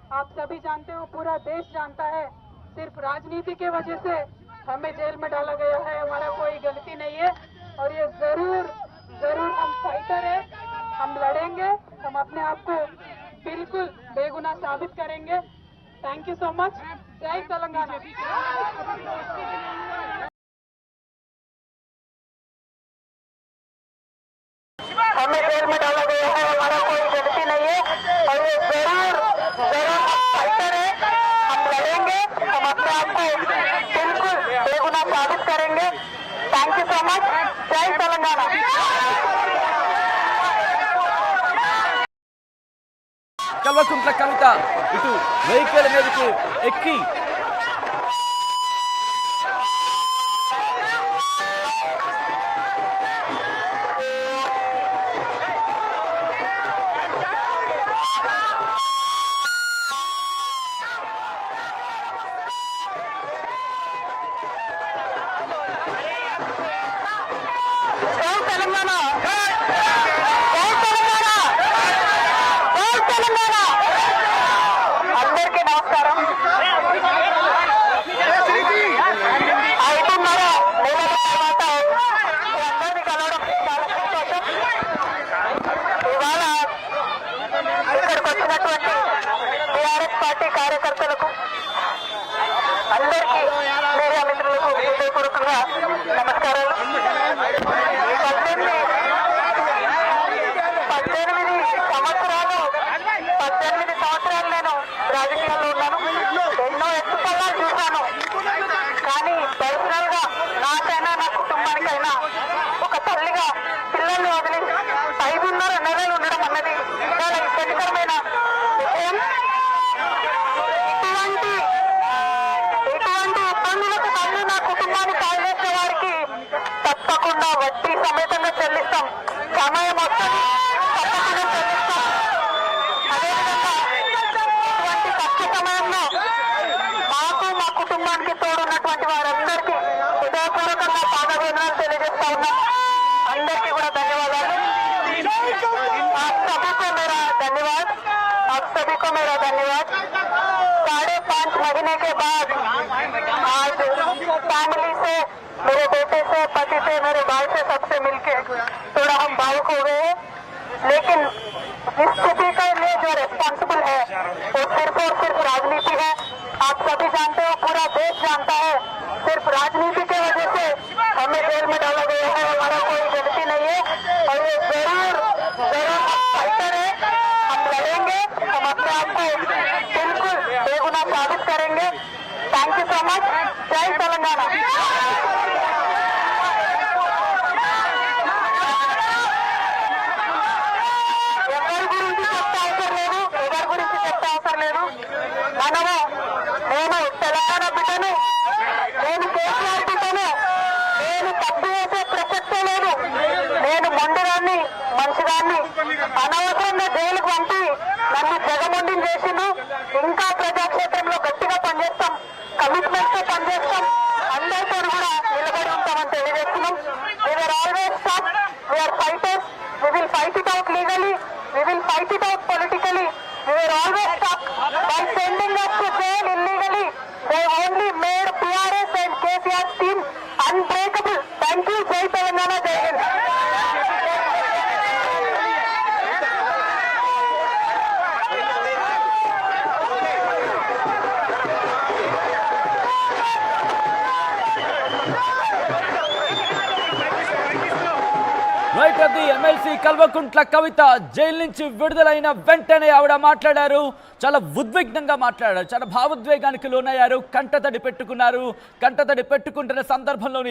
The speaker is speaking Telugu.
आप सभी जानते हो, पूरा देश जानता है, सिर्फ राजनीति की वजह से हमें जेल में डाला गया है। हमारा कोई गलती नहीं है और ये जरूर जरूर हम फाइटर है, हम लड़ेंगे, हम अपने आप को बिल्कुल बेगुनाह साबित करेंगे। Thank you so much. जय तेलंगाना। हमें जेल में डाला गया है, हमारा कोई गलती नहीं है और ये जरूर जरूर फाइटर है, हम लड़ेंगे, हम अपने आप को बिल्कुल बेगुनाह साबित करेंगे। Thank you so much. जय तेलंगाना। కల్వకుంట్ల కవిత ఇటు వెహికల్ మీదకి ఎక్కి అందరికీ నమస్కారం। 5:30 నెలల తర్వాత అందరినీ కలవడం చాలా సంతోషం। ఇవాళ ఇక్కడికి వచ్చినటువంటి టీఆర్ఎస్ పార్టీ కార్యకర్తలకు అందరికీ మీడియా మిత్రులకు హృదయపూర్వకంగా నమస్కారాలు। 18 సంవత్సరాలు నేను రాజకీయాల్లో ఉన్నాను, ఎన్నో ఎత్తుపల్లాలు చూశాను, కానీ పర్సనల్ గా నాకైనా నా కుటుంబానికైనా ఒక తల్లిగా పిల్లల్ని వదిలి 5.5 నెలలు ఉండడం అన్నది చాలా ఇబ్బందికరమైన విషయం। ఇటువంటి ఇబ్బందులకు మళ్ళీ నా కుటుంబాన్ని కాల్ చేసే వారికి తప్పకుండా వడ్డీ సమేతంగా చెల్లిస్తాం, సమయం వస్తుంది తప్పకుండా చెల్లిస్తాం। అదేవిధంగా ఇటువంటి కష్ట సమయంలో మాకు మా కుటుంబానికి తోడున్నటువంటి వారందరికీ హృదయపూర్వకంగా పాదవేదనలు తెలియజేస్తా ఉన్నాం। అందరికీ కూడా ధన్యవాదాలు। आप सभी को मेरा धन्यवाद, आप सभी को मेरा धन्यवाद। 5.5 महीने के बाद आज फैमिली से, मेरे बेटे से, पति से, मेरे भाई से, सबसे मिलके थोड़ा हम भावुक हो गए हैं। लेकिन इस स्थिति के लिए जो रिस्पॉन्सिबल है वो सिर्फ और सिर्फ राजनीति है। आप सभी जानते हो, पूरा देश जानता है, सिर्फ राजनीति की वजह से हमें जेल में डाला गया है। हमारा कोई गलती नहीं है और ये जरूर जरूर फाइटर है, हम लड़ेंगे, हम अपने आप को बिल्कुल बेगुनाह साबित करेंगे। Thank you so much. जय तेलंगाना। ఎవరి గురించి చెప్తే అవసరం లేదు, మనము, నేను తెలంగాణ బిడ్డను, నేను కేసీఆర్ బిడ్డను, నేను తప్పు చేసే ప్రసక్తే లేదు, నేను మొండిదాన్ని, మంచిదాన్ని, అనవసరంగా జైలుకు పంపి నన్ను జగమొండిని చేసిండు। ఇంకా ప్రజాక్షేత్రంలో గట్టిగా పనిచేస్తాం, కమిట్మెంట్ తో పనిచేస్తాం, అందరితో కూడా నిలబడి ఉంటామని తెలియజేస్తున్నాం। We were always tough, we are fighters, we will fight it out legally, we will fight it out politically. We were always stuck by sending us to jail illegally. They only made PRS and KCR's team unbreakable. Thank you. Jai Telangana. Jai Hind. Right అది ఎమ్మెల్సీ కల్వకుంట్ల కవిత జైలు నుంచి విడుదలైన వెంటనే ఆవిడ మాట్లాడారు, చాలా ఉద్విగ్నంగా మాట్లాడారు, చాలా భావోద్వేగానికి లోనయ్యారు, కంటతడి పెట్టుకున్నారు. కంటతడి పెట్టుకుంటున్న సందర్భంలోని